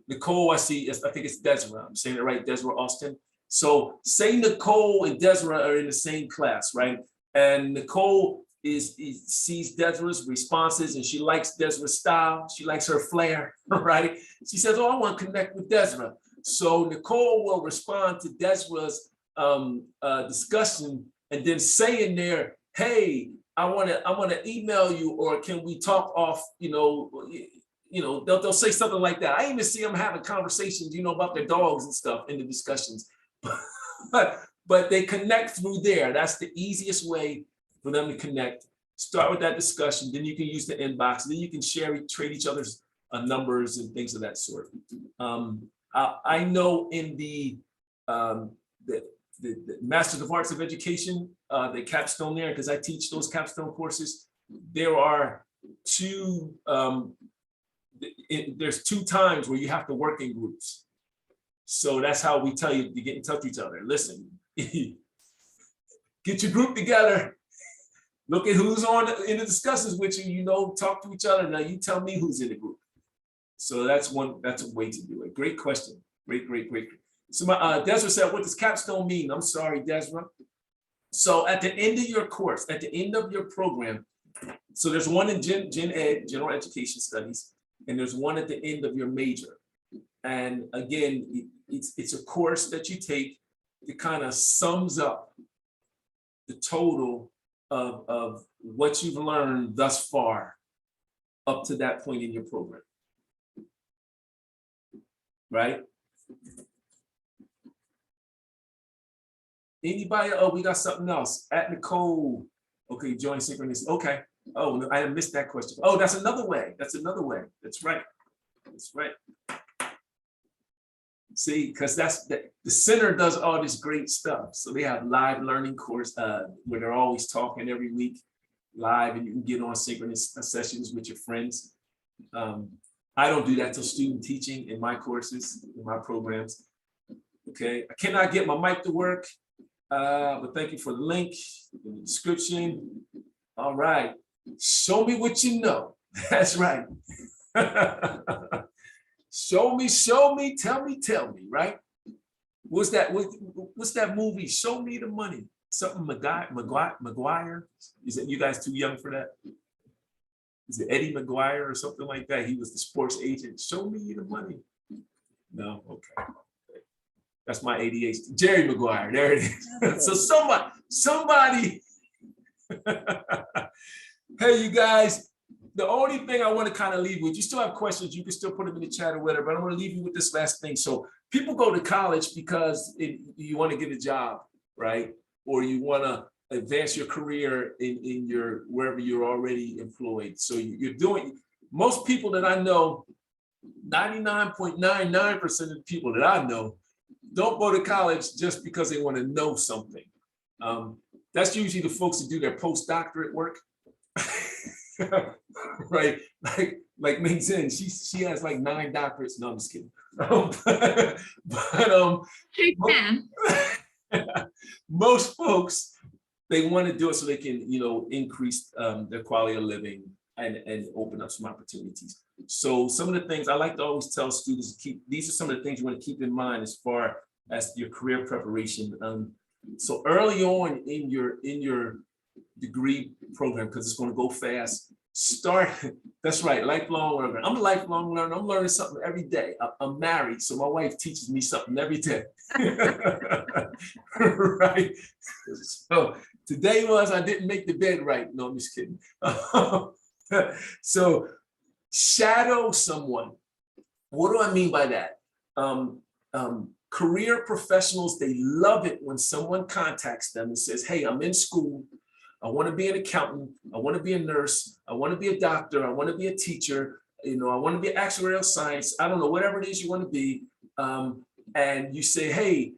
Nicole, I think it's Desiree, I'm saying it right, Desiree Austin. So say Nicole and Desiree are in the same class, right? And Nicole sees Desiree's responses and she likes Desiree's style, she likes her flair, right? She says, oh, I want to connect with Desiree. So Nicole will respond to Desiree's discussion and then say in there, hey, I want to email you, or can we talk off, they'll say something like that. I even see them having conversations, about their dogs and stuff in the discussions, but they connect through there. That's the easiest way for them to connect. Start with that discussion, then you can use the inbox, then you can trade each other's numbers and things of that sort. I know in the Masters of Arts of Education, the capstone there, because I teach those capstone courses, there are there's 2 times where you have to work in groups. So that's how we tell you to get in touch with each other. Listen, get your group together, look at who's in the discussions with you, talk to each other. Now you tell me who's in the group. So that's a way to do it. Great question. Great. So Desiree said, what does capstone mean? I'm sorry, Desiree. So at the end of your course, at the end of your program, so there's one in Gen Ed, General Education Studies, and there's one at the end of your major. And again, it's a course that you take that kind of sums up the total of what you've learned thus far up to that point in your program. Right? Anybody? Oh, we got something else. At Nicole. Okay, join synchronous. Okay. Oh, no, I missed that question. Oh, that's another way. That's another way. That's right. That's right. See, because that's the center does all this great stuff. So they have live learning course where they're always talking every week live, and you can get on synchronous sessions with your friends. I don't do that till student teaching in my courses, in my programs. Okay, I cannot get my mic to work, but thank you for the link in the description. All right, show me what you know. That's right. Show me, tell me, right? What's that movie? Show me the money. Something McGuire. Is it you guys too young for that? Is it Eddie McGuire or something like that? He was the sports agent. Show me the money. No, okay. That's my ADHD. Jerry Maguire, there it is. So somebody. Hey, you guys, the only thing I want to kind of leave with, you still have questions, you can still put them in the chat or whatever, but I want to leave you with this last thing. So people go to college because you want to get a job, right? Or you want to advance your career in your, wherever you're already employed. So you're doing, most people that I know, 99.99% of the people that I know don't go to college just because they want to know something. That's usually the folks that do their postdoctorate work. Right, like Ming Zen, she has like 9 doctorates. No, I'm just kidding. Most folks, they want to do it so they can, increase their quality of living and open up some opportunities. So some of the things I like to always tell students to keep, these are some of the things you want to keep in mind as far as your career preparation. So early on in your degree program, because it's going to go fast, that's right, lifelong learner. I'm a lifelong learner. I'm learning something every day. I'm married, so my wife teaches me something every day. Right? So today I didn't make the bed right. No, I'm just kidding. So shadow someone. What do I mean by that? Career professionals, they love it when someone contacts them and says, hey, I'm in school. I want to be an accountant. I want to be a nurse. I want to be a doctor. I want to be a teacher. I want to be actuarial science. I don't know, whatever it is you want to be. And you say, hey,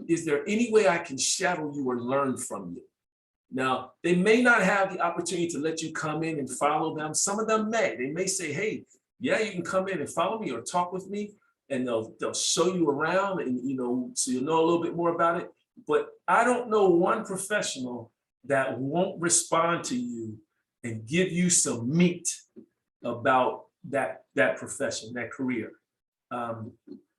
is there any way I can shadow you or learn from you? Now, they may not have the opportunity to let you come in and follow them. Some of them may. They may say, hey, yeah, you can come in and follow me or talk with me, and they'll show you around, and so you'll know a little bit more about it. But I don't know one professional that won't respond to you and give you some meat about that profession, that career. And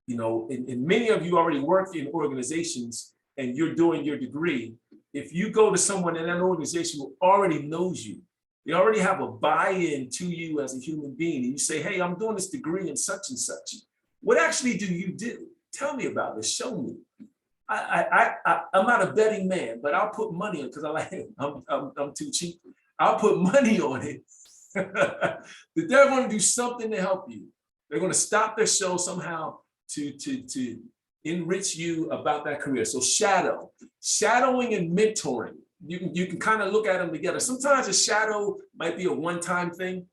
many of you already work in organizations and you're doing your degree. If you go to someone in an organization who already knows you, they already have a buy-in to you as a human being, and you say, hey, I'm doing this degree in such and such. What actually do you do? Tell me about it, show me. I'm not a betting man, but I'll put money on it because I like it. I'm too cheap. I'll put money on it that they're going to do something to help you. They're going to stop their show somehow to enrich you about that career. So shadowing and mentoring. You can kind of look at them together. Sometimes a shadow might be a one-time thing,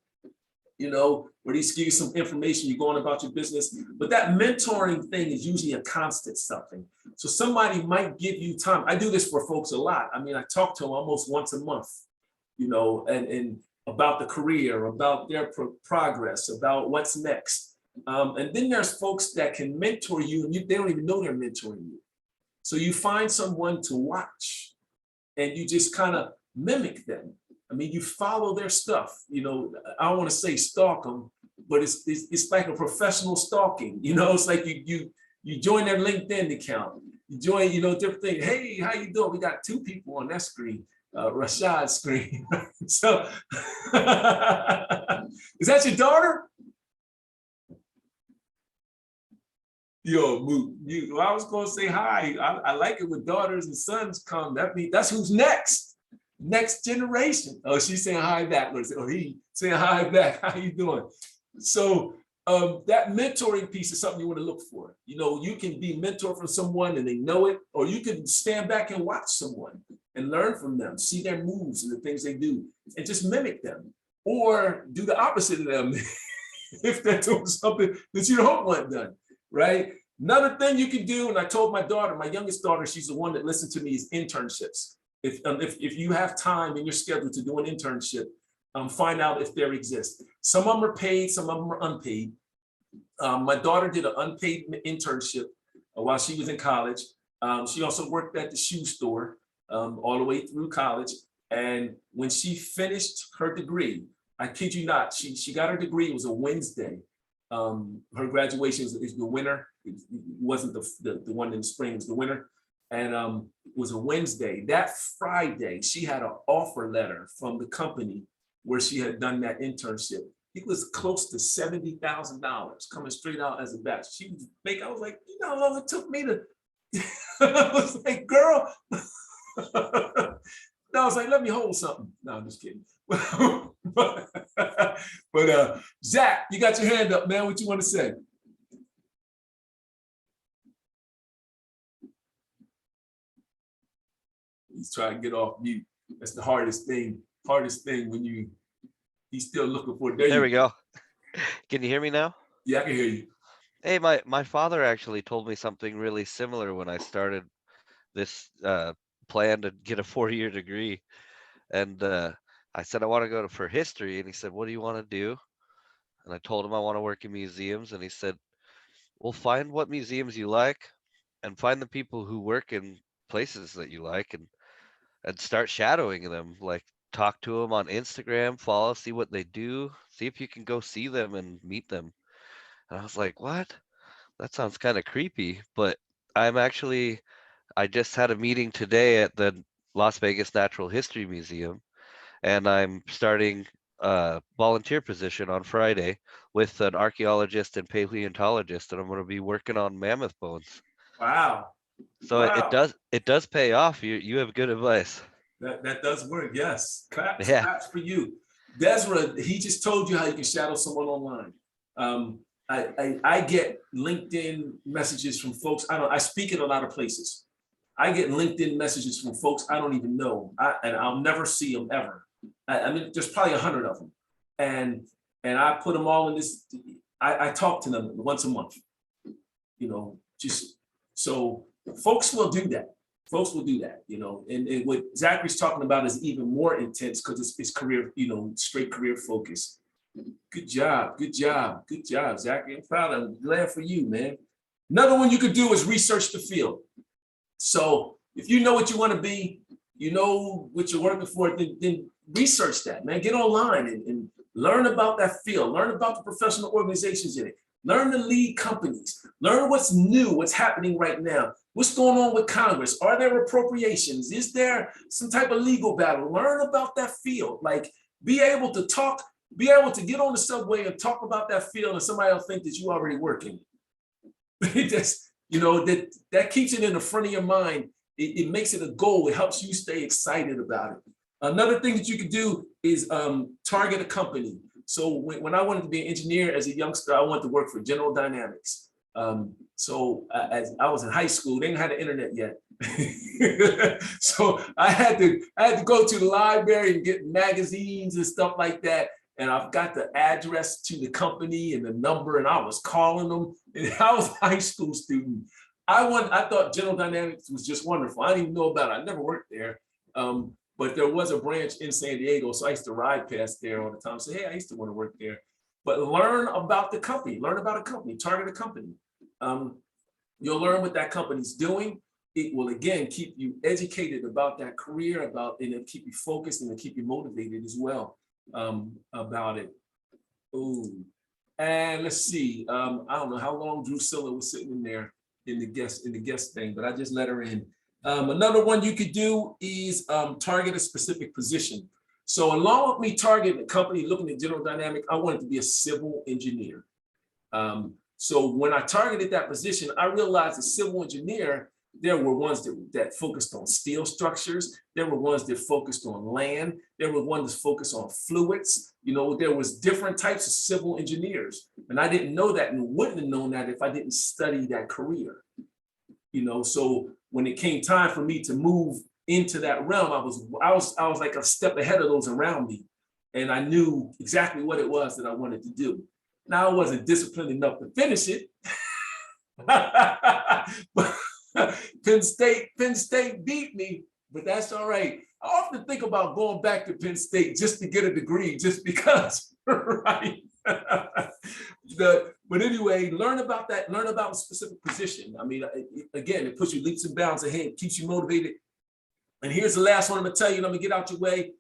where they give you some information, you're going about your business. But that mentoring thing is usually a constant something. So somebody might give you time. I do this for folks a lot. I mean, I talk to them almost once a month, and about the career, about their progress, about what's next. And then there's folks that can mentor you, and they don't even know they're mentoring you. So you find someone to watch, and you just kind of mimic them. I mean, you follow their stuff. I don't want to say stalk them, but it's like a professional stalking. It's like you join their LinkedIn account. You join, different things. Hey, how you doing? We got 2 people on that screen, Rashad's screen. So, is that your daughter? Yo, Moot, I was going to say hi. I like it when daughters and sons come. That's who's next. Next generation. Oh, she's saying hi back. Or he saying hi back. How you doing? So that mentoring piece is something you want to look for. You know, you can be mentored from someone and they know it, or you can stand back and watch someone and learn from them, see their moves and the things they do, and just mimic them, or do the opposite of them if they're doing something that you don't want done, right? Another thing you can do, and I told my daughter, my youngest daughter, she's the one that listened to me, is internships. If you have time in your schedule to do an internship, find out if there exists. Some of them are paid, some of them are unpaid. My daughter did an unpaid internship while she was in college. She also worked at the shoe store all the way through college. And when she finished her degree, I kid you not, she got her degree, it was a Wednesday. Her graduation is the winter. It wasn't the one in the spring, it was the winter. And it was a Wednesday. That Friday, she had an offer letter from the company where she had done that internship. It was close to $70,000 coming straight out as a batch. She was making, I was like, you know how long it took me to, I was like, girl. No, I was like, let me hold something. No, I'm just kidding. but Zach, you got your hand up, man. What you want to say? He's trying to get off mute. That's the hardest thing when he's still looking for it. There we go. Can you hear me now? Yeah, I can hear you. Hey, my father actually told me something really similar when I started this plan to get a 4-year degree. And I said, I want to go for history. And he said, what do you want to do? And I told him I want to work in museums. And he said, well, find what museums you like and find the people who work in places that you like and start shadowing them. Like, talk to them on Instagram, follow, see what they do, see if you can go see them and meet them. And I was like, what? That sounds kind of creepy. But I just had a meeting today at the Las Vegas Natural History Museum, and I'm starting a volunteer position on Friday with an archaeologist and paleontologist, and I'm going to be working on mammoth bones. Wow. So Wow. it does pay off. You have good advice. That does work, yes. Yeah. Claps for you. Desra, he just told you how you can shadow someone online. I get LinkedIn messages from folks. I speak at a lot of places. I get LinkedIn messages from folks I don't even know, and I'll never see them ever. I mean, there's probably 100 of them, and I put them all in this. I talk to them once a month. You know, just so folks will do that. Folks will do that, you know, and what Zachary's talking about is even more intense because it's career, you know, straight career focus. Good job, Zachary. I'm proud of you. I'm glad for you, man. Another one you could do is research the field. So if you know what you want to be, you know what you're working for, then research that, man. Get online and learn about that field. Learn about the professional organizations in it. Learn to lead companies. Learn what's new, what's happening right now. What's going on with Congress? Are there appropriations? Is there some type of legal battle? Learn about that field. Like, be able to talk, be able to get on the subway and talk about that field, and somebody else think that you already working. That's, you know, that keeps it in the front of your mind. It makes it a goal. It helps you stay excited about it. Another thing that you could do is target a company. So when I wanted to be an engineer as a youngster, I wanted to work for General Dynamics. So as I was in high school, they didn't have the internet yet. So I had to go to the library and get magazines and stuff like that. And I've got the address to the company and the number, and I was calling them. And I was a high school student. I thought General Dynamics was just wonderful. I didn't even know about it. I never worked there. But there was a branch in San Diego, so I used to ride past there all the time. Say, hey, I used to want to work there. But learn about the company, learn about a company, target a company. You'll learn what that company's doing. It will, again, keep you educated about that career, and it'll keep you focused, and it'll keep you motivated as well about it. Ooh. And let's see, I don't know how long Drusilla was sitting in there in the guest thing, but I just let her in. Another one you could do is target a specific position. So along with me targeting a company, looking at General Dynamics, I wanted to be a civil engineer. So when I targeted that position, I realized a civil engineer There were ones that focused on steel structures. There were ones that focused on land. There were ones that focused on fluids. You know, there was different types of civil engineers. And I didn't know that and wouldn't have known that if I didn't study that career. You know, so when it came time for me to move into that realm, I was like a step ahead of those around me. And I knew exactly what it was that I wanted to do. Now I wasn't disciplined enough to finish it. But Penn State beat me, but that's all right. I often think about going back to Penn State just to get a degree, just because, right? But anyway, learn about that, learn about a specific position. I mean, again, it puts you leaps and bounds ahead, keeps you motivated. And here's the last one I'm gonna tell you, and I'm gonna get out your way.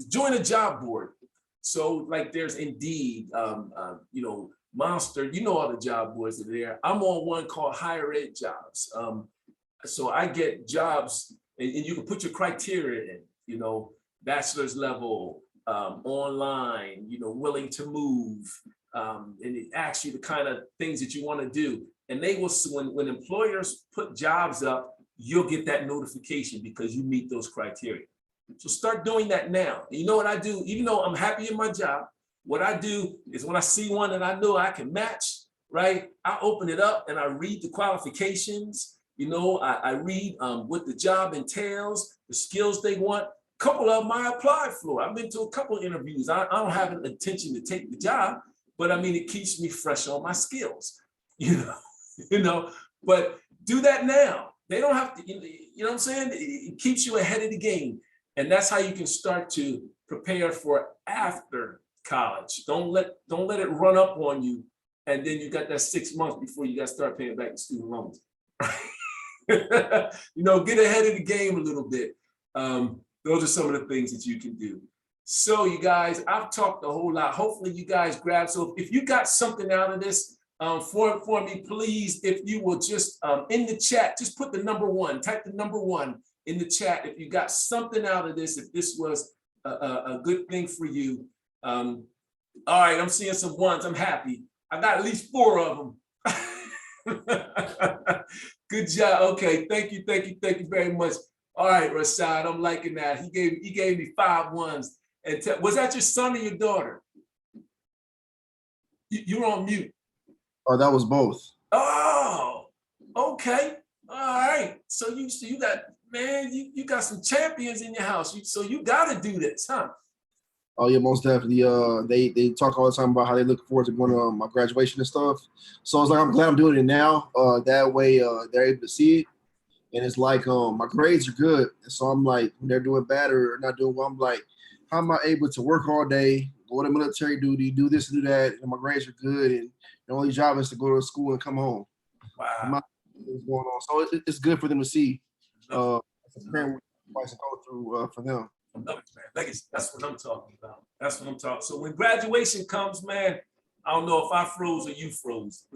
Join a job board. So like there's Indeed, you know, Monster, you know, all the job boards that are there. I'm on one called Higher Ed Jobs. So I get jobs, and you can put your criteria in, you know, bachelor's level, online, you know, willing to move, and it asks you the kind of things that you want to do. And they will, when employers put jobs up, you'll get that notification because you meet those criteria. So start doing that now. And you know what I do? Even though I'm happy in my job, what I do is when I see one that I know I can match, right? I open it up and I read the qualifications. You know, I read what the job entails, the skills they want. A couple of them I applied for. I've been to a couple of interviews. I don't have an intention to take the job, but I mean, it keeps me fresh on my skills, you know, but do that now. They don't have to, you know what I'm saying? It keeps you ahead of the game. And that's how you can start to prepare for after college. Don't let it run up on you. And then you got that 6 months before you got to start paying back the student loans. You know, get ahead of the game a little bit. Those are some of the things that you can do. So you guys, I've talked a whole lot. Hopefully you guys grab. So if you got something out of this for me, please, if you will just in the chat, just put the #1, type the #1 in the chat. If you got something out of this, if this was a good thing for you. All right, I'm seeing some ones. I'm happy. I got at least 4 of them. Good job. Okay, thank you very much. All right, Rashad, I'm liking that. He gave me 5 ones. And was that your son or your daughter? You were on mute. Oh, that was both. Oh, okay. All right. So you got, man, you got some champions in your house. So you got to do this, huh? Oh yeah, most definitely. They talk all the time about how they look forward to going to my graduation and stuff. So it's like I'm glad I'm doing it now. That way they're able to see it. And it's like my grades are good. And so I'm like, when they're doing bad or not doing well, I'm like, how am I able to work all day, go to military duty, do this and do that, and my grades are good, and the only job is to go to school and come home. Wow. What's going on? So it's good for them to see. As a parent, what to go through for them. I love it, man. That's what I'm talking about. That's what I'm talking. So when graduation comes, man, I don't know if I froze or you froze.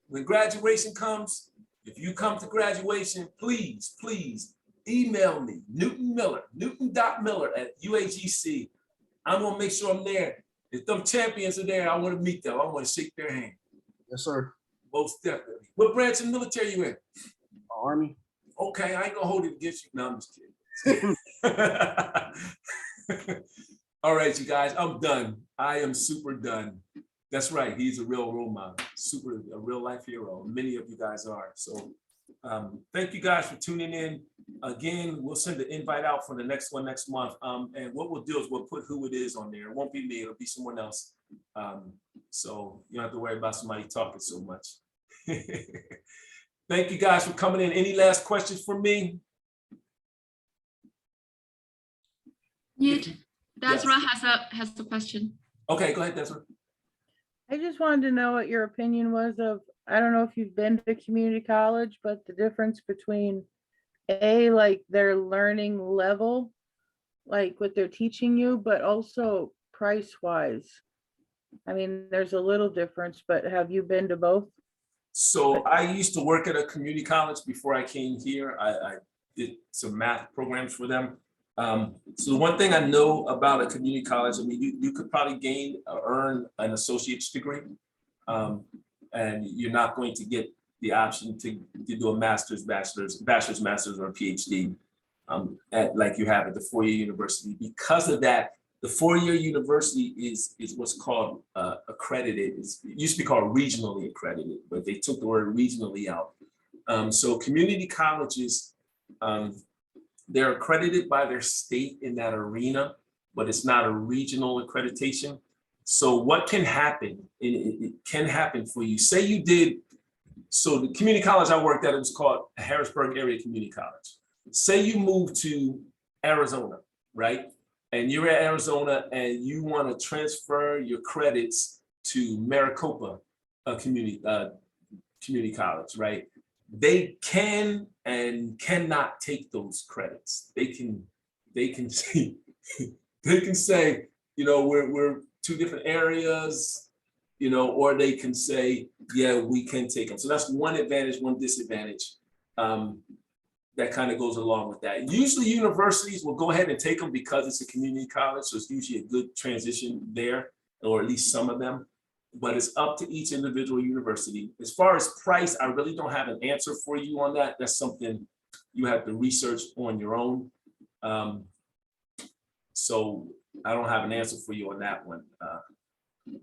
When graduation comes, if you come to graduation, please email me, Newton.Miller@UAGC. I'm gonna make sure I'm there. If them champions are there, I want to meet them. I want to shake their hand. Yes, sir. Most definitely. What branch of the military you in? Army. Okay, I ain't gonna hold it against you. No, I'm just kidding. All right, you guys, I'm done. I am super done. That's right. He's a real role model, a real life hero. Many of you guys are. So thank you guys for tuning in. Again, we'll send the invite out for the next one next month. And what we'll do is we'll put who it is on there. It won't be me, it'll be someone else. So you don't have to worry about somebody talking so much. Thank you guys for coming in. Any last questions for me? Desra has a question. Okay, go ahead, Desra. I just wanted to know what your opinion was of, I don't know if you've been to community college, but the difference between like their learning level, like what they're teaching you, but also price wise. I mean, there's a little difference, but have you been to both? So I used to work at a community college before I came here. I did some math programs for them. So the one thing I know about a community college, I mean, you could probably earn an associate's degree, and you're not going to get the option to do a master's, bachelor's, master's, or a PhD at like you have at the four-year university. Because of that, the four-year university is what's called accredited. It used to be called regionally accredited, but they took the word regionally out. So community colleges, they're accredited by their state in that arena, but it's not a regional accreditation. So what can happen? It can happen for you. Say you did, so the community college I worked at, it was called Harrisburg Area Community College. Say you moved to Arizona, right? And you're at Arizona and you want to transfer your credits to Maricopa Community College, right? They can and cannot take those credits. They can say, they can say, you know, we're two different areas, you know, or they can say, yeah, we can take them. So that's one advantage, one disadvantage. That kind of goes along with that. Usually universities will go ahead and take them because it's a community college. So it's usually a good transition there, or at least some of them, but it's up to each individual university. As far as price, I really don't have an answer for you on that. That's something you have to research on your own. So I don't have an answer for you on that one.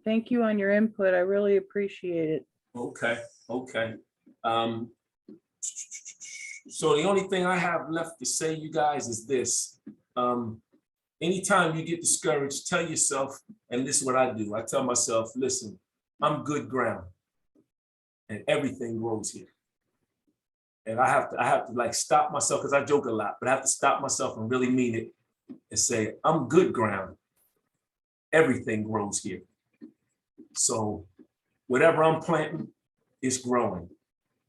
Thank you on your input. I really appreciate it. Okay. So the only thing I have left to say, you guys, is this. Anytime you get discouraged, tell yourself, and this is what I do. I tell myself, listen, I'm good ground and everything grows here. And I have to like stop myself, because I joke a lot, but I have to stop myself and really mean it and say, I'm good ground. Everything grows here. So whatever I'm planting is growing.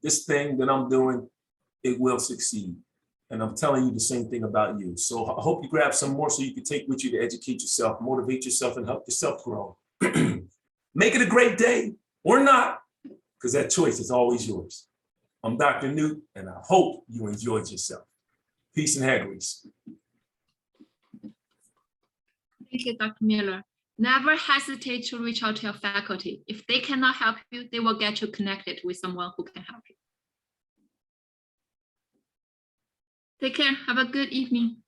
This thing that I'm doing, it will succeed. And I'm telling you the same thing about you. So I hope you grab some more so you can take with you to educate yourself, motivate yourself, and help yourself grow. Make it a great day or not, because that choice is always yours. I'm Dr. Newt, and I hope you enjoyed yourself. Peace and hair grease. Thank you, Dr. Miller. Never hesitate to reach out to your faculty. If they cannot help you, they will get you connected with someone who can help you. Take care. Have a good evening.